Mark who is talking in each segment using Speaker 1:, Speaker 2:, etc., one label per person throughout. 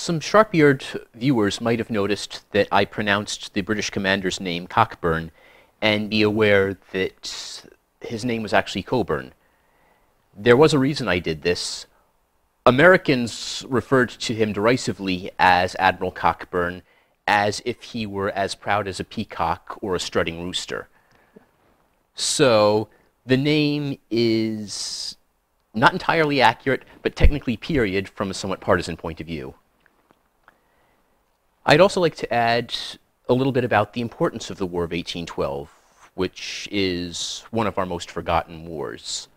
Speaker 1: Some sharp-eared viewers might have noticed that I pronounced the British commander's name Cockburn, and be aware that his name was actually Coburn. There was a reason I did this. Americans referred to him derisively as Admiral Cockburn, as if he were as proud as a peacock or a strutting rooster. So the name is not entirely accurate, but technically period from a somewhat partisan point of view. I'd also like to add a little bit about the importance of the War of 1812, which is one of our most forgotten wars.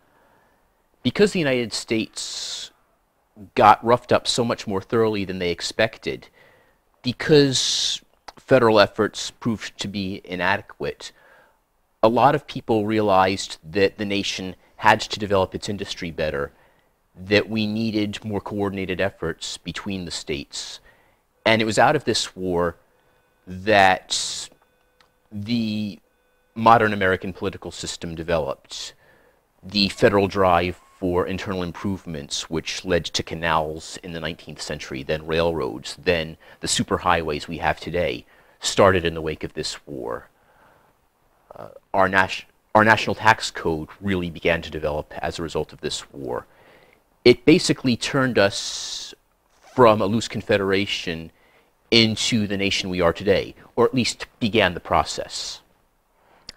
Speaker 1: Because the United States got roughed up so much more thoroughly than they expected, because federal efforts proved to be inadequate, a lot of people realized that the nation had to develop its industry better, that we needed more coordinated efforts between the states. And it was out of this war that the modern American political system developed. The federal drive for internal improvements, which led to canals in the 19th century, then railroads, then the superhighways we have today, started in the wake of this war. Our national tax code really began to develop as a result of this war. It basically turned us from a loose confederation into the nation we are today, or at least began the process.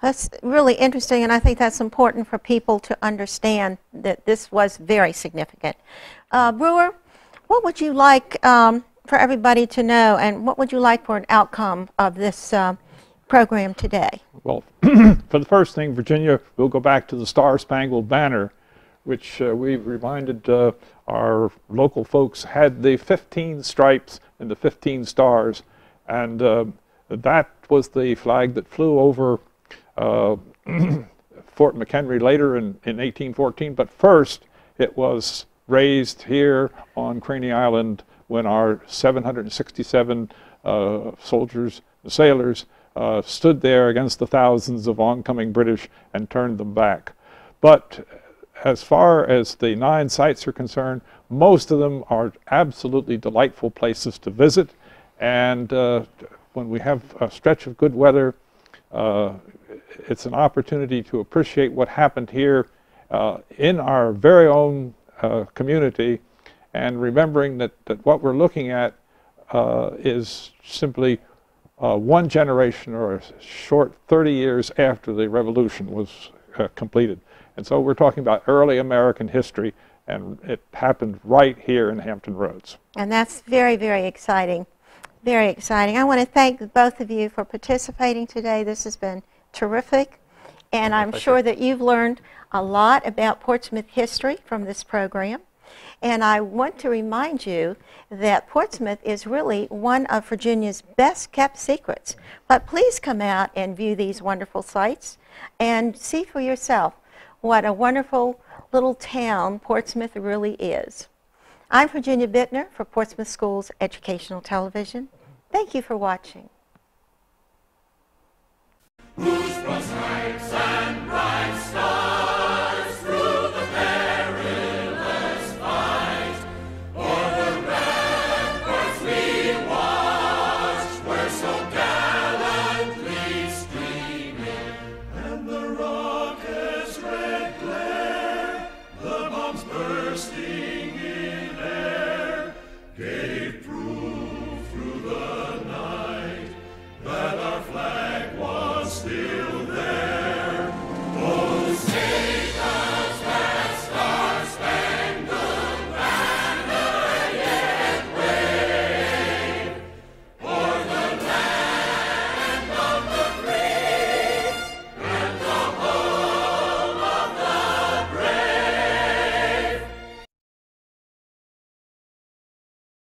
Speaker 2: That's really interesting, and I think that's important for people to understand that this was very significant. Brewer, what would you like for everybody to know, and what would you like for an outcome of this program today?
Speaker 3: Well, for the first thing, Virginia, we'll go back to the Star-Spangled Banner, which we've reminded our local folks had the 15 stripes and the 15 stars, and that was the flag that flew over Fort McHenry later in 1814, but first it was raised here on Craney Island when our 767 soldiers and sailors stood there against the thousands of oncoming British and turned them back. But as far as the 9 sites are concerned, most of them are absolutely delightful places to visit, and when we have a stretch of good weather, it's an opportunity to appreciate what happened here in our very own community, and remembering that what we're looking at is simply one generation, or a short 30 years after the Revolution was completed. And so we're talking about early American history, and it happened right here in Hampton Roads.
Speaker 2: And that's very, very exciting. Very exciting. I want to thank both of you for participating today. This has been terrific, and I'm sure that you've learned a lot about Portsmouth history from this program. And I want to remind you that Portsmouth is really one of Virginia's best kept secrets. But please come out and view these wonderful sites and see for yourself what a wonderful little town Portsmouth really is. I'm Virginia Biittner for Portsmouth Schools Educational Television. Thank you for watching.